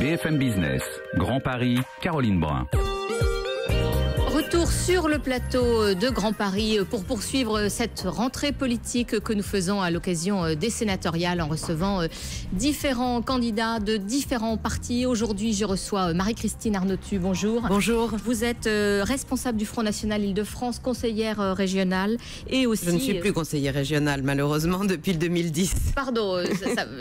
BFM Business, Grand Paris, Caroline Brun. Retour sur le plateau de Grand Paris pour poursuivre cette rentrée politique que nous faisons à l'occasion des sénatoriales en recevant différents candidats de différents partis. Aujourd'hui, je reçois Marie-Christine Arnautu. Bonjour. Bonjour. Vous êtes responsable du Front National Île-de-France, conseillère régionale et aussi... Je ne suis plus conseillère régionale, malheureusement, depuis le 2010. Pardon,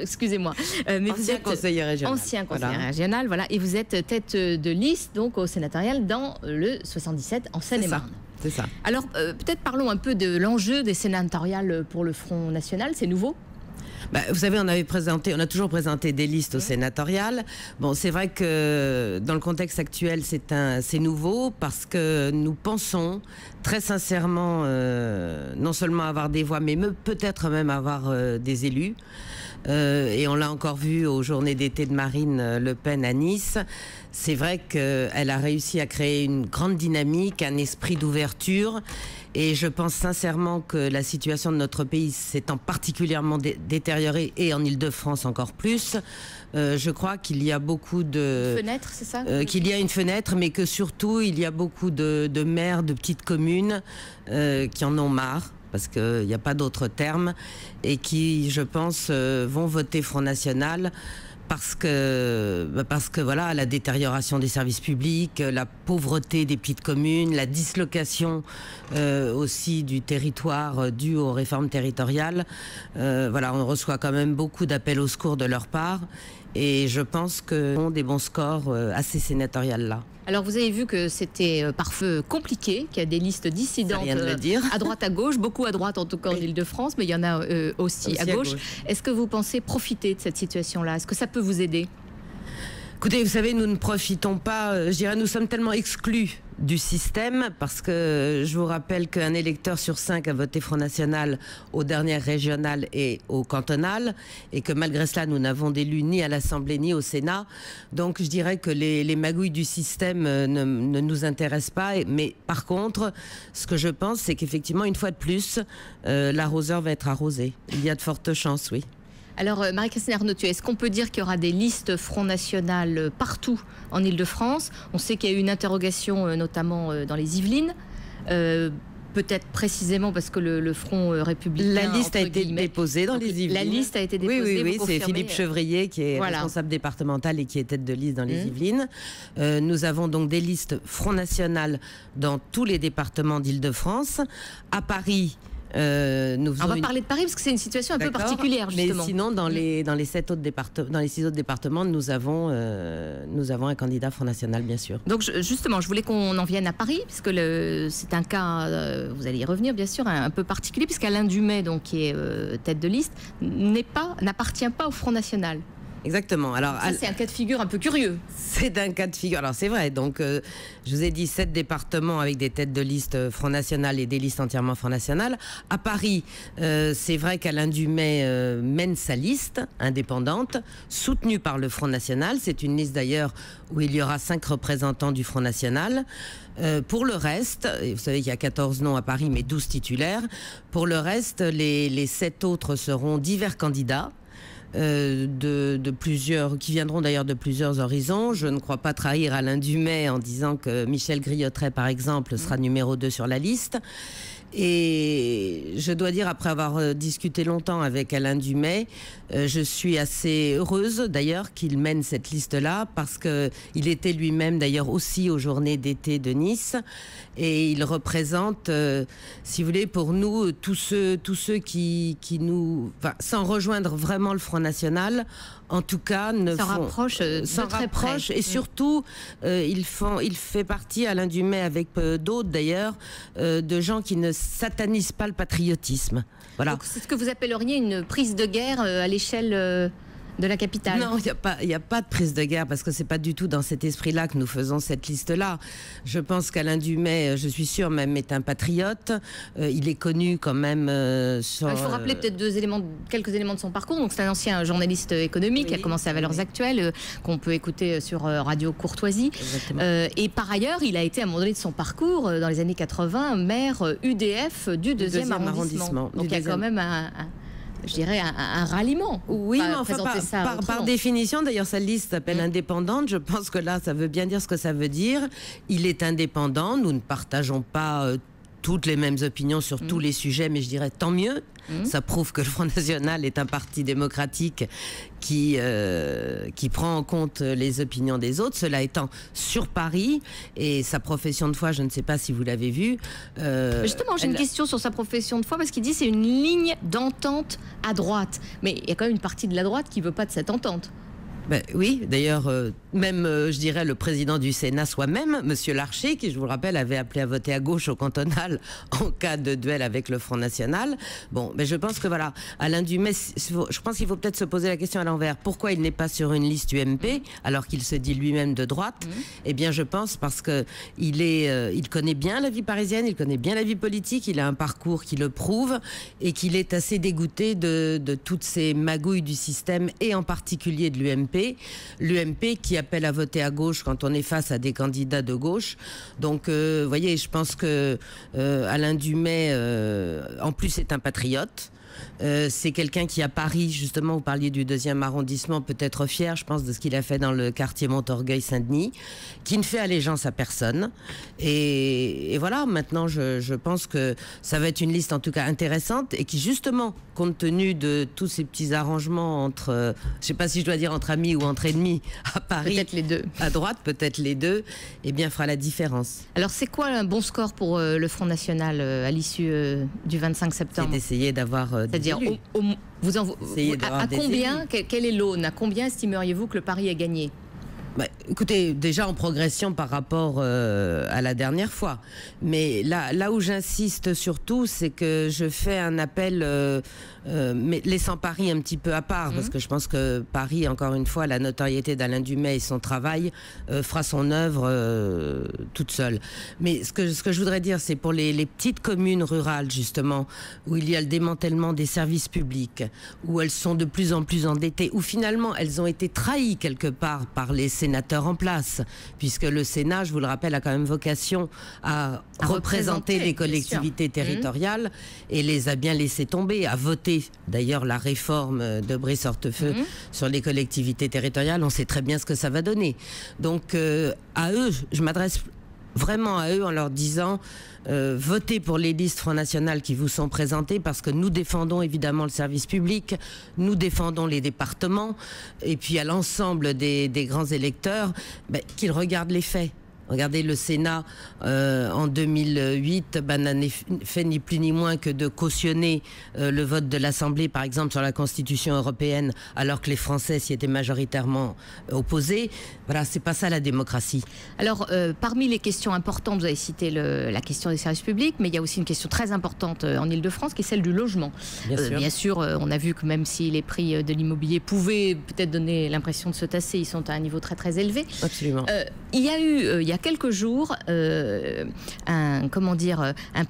excusez-moi. Mais ancien conseiller régional. Ancien conseiller régional, voilà. Et vous êtes tête de liste donc au sénatorial dans le 77 en Seine-et-Marne. C'est ça. Alors, peut-être parlons un peu de l'enjeu des sénatoriales pour le Front National. C'est nouveau ? Vous savez, on a toujours présenté des listes au sénatorial. Bon, c'est vrai que dans le contexte actuel, c'est nouveau parce que nous pensons très sincèrement non seulement avoir des voix, mais peut-être même avoir des élus. Et on l'a encore vu aux journées d'été de Marine Le Pen à Nice. C'est vrai qu'elle a réussi à créer une grande dynamique, un esprit d'ouverture. Et je pense sincèrement que la situation de notre pays s'étant particulièrement détériorée, et en Île-de-France encore plus, je crois qu'il y a beaucoup de... Fenêtre, c'est ça ? Qu'il y a une fenêtre, mais que surtout, il y a beaucoup de maires de petites communes qui en ont marre, parce qu'il n'y a pas d'autre terme, et qui, je pense, vont voter Front National parce que voilà, la détérioration des services publics, la pauvreté des petites communes, la dislocation aussi du territoire due aux réformes territoriales. Voilà, on reçoit quand même beaucoup d'appels au secours de leur part, et je pense qu'ils ont des bons scores à ces sénatoriales-là. Alors vous avez vu que c'était parfois compliqué, qu'il y a des listes dissidentes à droite, à gauche, beaucoup à droite en tout cas en Île-de-France, mais il y en a aussi à gauche. Est-ce que vous pensez profiter de cette situation-là? Est-ce que ça peut vous aider? Écoutez, vous savez, nous ne profitons pas, je dirais, nous sommes tellement exclus du système, parce que je vous rappelle qu'un électeur sur 5 a voté Front National aux dernières régionales et au cantonal, et que malgré cela, nous n'avons d'élus ni à l'Assemblée ni au Sénat. Donc je dirais que les magouilles du système ne nous intéressent pas. Mais par contre, ce que je pense, c'est qu'effectivement, une fois de plus, l'arroseur va être arrosé. Il y a de fortes chances, oui. Alors, Marie-Christine Arnautu, est-ce qu'on peut dire qu'il y aura des listes Front National partout en Île-de-France? On sait qu'il y a eu une interrogation, notamment dans les Yvelines. Peut-être précisément parce que le Front républicain... La liste a été déposée dans les Yvelines. La liste a été déposée. Oui, c'est Philippe Chevrier qui est responsable départemental et qui est tête de liste dans les Yvelines. Nous avons donc des listes Front National dans tous les départements d'Île-de-France. À Paris... on va parler de Paris parce que c'est une situation un peu particulière, justement. Mais sinon, dans les 6 autres départements, nous avons un candidat Front National, bien sûr. Donc justement, je voulais qu'on en vienne à Paris, puisque c'est un cas, vous allez y revenir bien sûr, un peu particulier, puisqu'Alain Dumay, donc, qui est tête de liste, n'appartient pas au Front National. Exactement. Alors, ça, c'est un cas de figure un peu curieux. C'est un cas de figure. Alors, c'est vrai. Donc, je vous ai dit 7 départements avec des têtes de liste Front National et des listes entièrement Front National. À Paris, c'est vrai qu'Alain Dumay mène sa liste indépendante, soutenue par le Front National. C'est une liste d'ailleurs où il y aura 5 représentants du Front National. Pour le reste, vous savez qu'il y a 14 noms à Paris, mais 12 titulaires. Pour le reste, les 7 autres seront divers candidats. De plusieurs, qui viendront d'ailleurs de plusieurs horizons. Je ne crois pas trahir Alain Dumay en disant que Michel Griottret, par exemple, sera numéro 2 sur la liste. Et je dois dire, après avoir discuté longtemps avec Alain Dumay, je suis assez heureuse d'ailleurs qu'il mène cette liste-là, parce qu'il était lui-même d'ailleurs aussi aux journées d'été de Nice, et il représente, si vous voulez, pour nous, tous ceux qui nous... Enfin, sans rejoindre vraiment le Front National, en tout cas, s'en rapproche et surtout, il fait partie, Alain Dumay avec d'autres d'ailleurs, de gens qui ne satanisent pas le patriotisme. Voilà. Donc c'est ce que vous appelleriez une prise de guerre à l'échelle de la capitale? Non, il n'y a pas de prise de guerre, parce que c'est pas du tout dans cet esprit-là que nous faisons cette liste-là. Je pense qu'Alain Dumay, je suis sûre même, est un patriote. Il est connu quand même sur... Il faut rappeler peut-être quelques éléments de son parcours. Donc c'est un ancien journaliste économique qui a commencé à Valeurs Actuelles, qu'on peut écouter sur Radio Courtoisie. Et par ailleurs, il a été à un moment donné de son parcours, dans les années 80, maire UDF du 2e arrondissement. Donc il y a quand même je dirais, un ralliement. Oui, mais enfin, par définition, d'ailleurs, sa liste s'appelle indépendante. Je pense que là, ça veut bien dire ce que ça veut dire. Il est indépendant. Nous ne partageons pas toutes les mêmes opinions sur tous les sujets, mais je dirais tant mieux. Ça prouve que le Front National est un parti démocratique qui prend en compte les opinions des autres. Cela étant, sur Paris et sa profession de foi, je ne sais pas si vous l'avez vu. Justement, j'ai une question sur sa profession de foi, parce qu'il dit c'est une ligne d'entente à droite. Mais il y a quand même une partie de la droite qui ne veut pas de cette entente. Ben, oui, d'ailleurs, même, je dirais, le président du Sénat soi-même, Monsieur Larcher, qui, je vous le rappelle, avait appelé à voter à gauche au cantonal en cas de duel avec le Front National. Bon, mais je pense que voilà, Alain Dumais, je pense qu'il faut peut-être se poser la question à l'envers. Pourquoi il n'est pas sur une liste UMP, alors qu'il se dit lui-même de droite? Eh bien, je pense parce que il connaît bien la vie parisienne, il connaît bien la vie politique, il a un parcours qui le prouve, et qu'il est assez dégoûté de toutes ces magouilles du système, et en particulier de l'UMP. L'UMP qui appelle à voter à gauche quand on est face à des candidats de gauche. Donc, vous voyez, je pense que Alain Dumais, en plus, est un patriote. C'est quelqu'un qui, à Paris, justement, vous parliez du 2e arrondissement, peut être fier, je pense, de ce qu'il a fait dans le quartier Montorgueil-Saint-Denis, qui ne fait allégeance à personne. Et voilà, maintenant, je pense que ça va être une liste, en tout cas, intéressante, et qui, justement, compte tenu de tous ces petits arrangements entre, je ne sais pas si je dois dire entre amis ou entre ennemis, à Paris, peut-être les deux, à droite, peut-être les deux, eh bien, fera la différence. Alors, c'est quoi un bon score pour le Front National à l'issue du 25 septembre? C'est d'essayer d'avoir c'est-à-dire, à combien, quel est l'aune? À combien estimeriez-vous que le pari a gagné? Bah, écoutez, déjà en progression par rapport à la dernière fois. Mais là où j'insiste surtout, c'est que je fais un appel, mais laissant Paris un petit peu à part, parce que je pense que Paris, encore une fois, la notoriété d'Alain Dumais et son travail fera son œuvre toute seule. Mais ce que je voudrais dire, c'est pour les petites communes rurales, justement, où il y a le démantèlement des services publics, où elles sont de plus en plus endettées, où finalement elles ont été trahies quelque part par les sénateurs en place, puisque le Sénat, je vous le rappelle, a quand même vocation à représenter les collectivités territoriales, et les a bien laissé tomber, à voter d'ailleurs la réforme de Brice Hortefeux sur les collectivités territoriales. On sait très bien ce que ça va donner. Donc à eux, je m'adresse vraiment à eux en leur disant votez pour les listes Front National qui vous sont présentées, parce que nous défendons évidemment le service public, nous défendons les départements, et puis à l'ensemble des grands électeurs, qu'ils regardent les faits. Regardez, le Sénat, en 2008, n'a fait ni plus ni moins que de cautionner le vote de l'Assemblée, par exemple, sur la Constitution européenne, alors que les Français s'y étaient majoritairement opposés. Voilà, c'est pas ça la démocratie. Alors, parmi les questions importantes, vous avez cité la question des services publics, mais il y a aussi une question très importante en Ile-de-France, qui est celle du logement. Bien sûr, on a vu que même si les prix de l'immobilier pouvaient peut-être donner l'impression de se tasser, ils sont à un niveau très très élevé. Absolument. Il y a eu, il y a quelques jours, un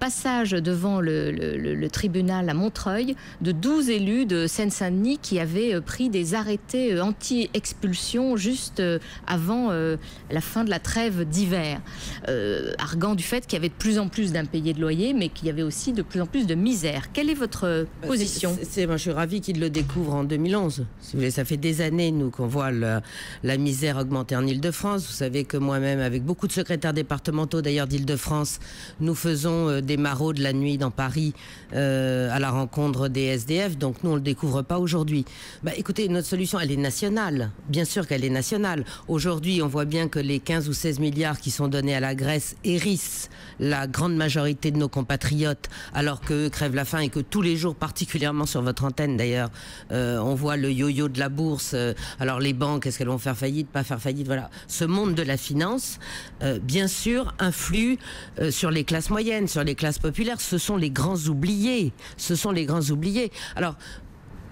passage devant le tribunal à Montreuil de 12 élus de Seine-Saint-Denis qui avaient pris des arrêtés anti-expulsion juste avant la fin de la trêve d'hiver, arguant du fait qu'il y avait de plus en plus d'impayés de loyer, mais qu'il y avait aussi de plus en plus de misère. Quelle est votre position? Moi, je suis ravie qu'ils le découvrent en 2011. Si vous voulez, ça fait des années, nous, qu'on voit la misère augmenter en Ile-de-France. Vous savez que moi-même, avec beaucoup de secrétaires départementaux d'ailleurs d'Île-de-France, nous faisons des maraudes la nuit dans Paris à la rencontre des SDF, donc nous on le découvre pas aujourd'hui. Écoutez, notre solution elle est nationale, bien sûr qu'elle est nationale. Aujourd'hui on voit bien que les 15 ou 16 milliards qui sont donnés à la Grèce hérissent la grande majorité de nos compatriotes, alors qu'eux crèvent la faim, et que tous les jours, particulièrement sur votre antenne d'ailleurs, on voit le yo-yo de la bourse. Alors les banques, est-ce qu'elles vont faire faillite, pas faire faillite? Voilà, ce monde de la finance bien sûr, influe sur les classes moyennes, sur les classes populaires. Ce sont les grands oubliés. Ce sont les grands oubliés. Alors,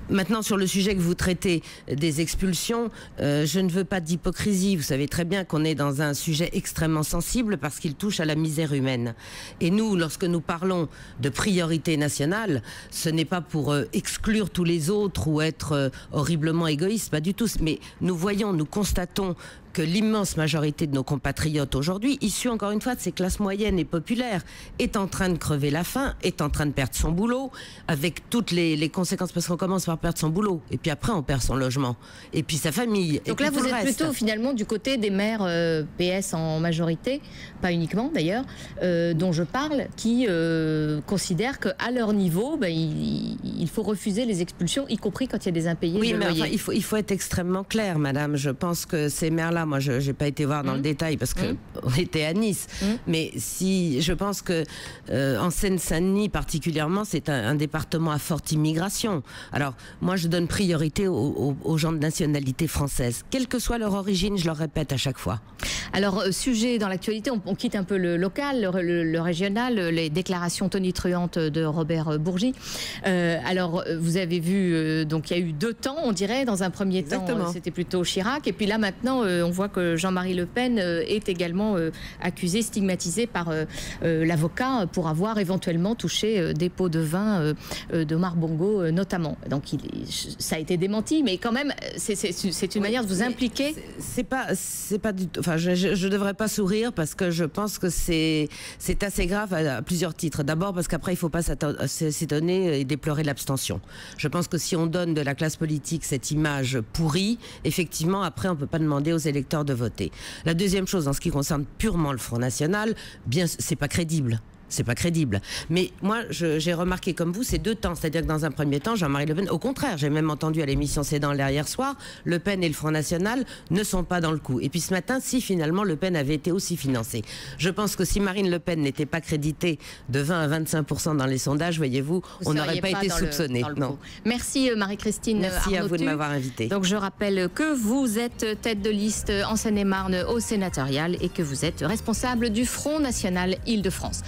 maintenant, sur le sujet que vous traitez des expulsions, je ne veux pas d'hypocrisie. Vous savez très bien qu'on est dans un sujet extrêmement sensible parce qu'il touche à la misère humaine. Et nous, lorsque nous parlons de priorité nationale, ce n'est pas pour exclure tous les autres ou être horriblement égoïste, pas du tout. Mais nous voyons, nous constatons que l'immense majorité de nos compatriotes aujourd'hui, issus encore une fois de ces classes moyennes et populaires, est en train de crever la faim, est en train de perdre son boulot, avec toutes les conséquences, parce qu'on commence par perdre son boulot, et puis après on perd son logement, et puis sa famille. Donc là, vous êtes plutôt finalement du côté des maires PS en majorité, pas uniquement d'ailleurs, dont je parle, qui considèrent qu'à leur niveau, il faut refuser les expulsions, y compris quand il y a des impayés de loyer. Enfin, il faut être extrêmement clair, madame. Je pense que ces maires-là, moi je n'ai pas été voir dans le détail parce qu'on était à Nice, mais si je pense que en Seine-Saint-Denis particulièrement, c'est un département à forte immigration. Alors moi je donne priorité aux gens de nationalité française, quelle que soit leur origine, je leur répète à chaque fois. Alors, sujet dans l'actualité, on quitte un peu le local, le régional, les déclarations tonitruantes de Robert Bourgi. Alors, vous avez vu, donc il y a eu 2 temps, on dirait. Dans un premier temps, c'était plutôt Chirac. Et puis là, maintenant, on voit que Jean-Marie Le Pen est également accusé, stigmatisé par l'avocat pour avoir éventuellement touché des pots de vin d'Omar Bongo, notamment. Donc, ça a été démenti, mais quand même, c'est une manière de vous impliquer. C'est pas du tout... Enfin, je ne devrais pas sourire parce que je pense que c'est assez grave à plusieurs titres. D'abord parce qu'après, il ne faut pas s'étonner et déplorer l'abstention. Je pense que si on donne de la classe politique cette image pourrie, effectivement, après, on ne peut pas demander aux électeurs de voter. La deuxième chose, en ce qui concerne purement le Front National, bien, c'est pas crédible. C'est pas crédible. Mais moi, j'ai remarqué comme vous ces 2 temps. C'est-à-dire que dans un premier temps, Jean-Marie Le Pen, au contraire, j'ai même entendu à l'émission C'est dans l'air hier soir, Le Pen et le Front National ne sont pas dans le coup. Et puis ce matin, si finalement Le Pen avait été aussi financé. Je pense que si Marine Le Pen n'était pas créditée de 20 à 25% dans les sondages, voyez-vous, on n'aurait pas été soupçonné. Non. Merci Marie-Christine Arnautu. Merci à vous de m'avoir invité. Donc je rappelle que vous êtes tête de liste en Seine-et-Marne au sénatorial et que vous êtes responsable du Front National Île-de-France.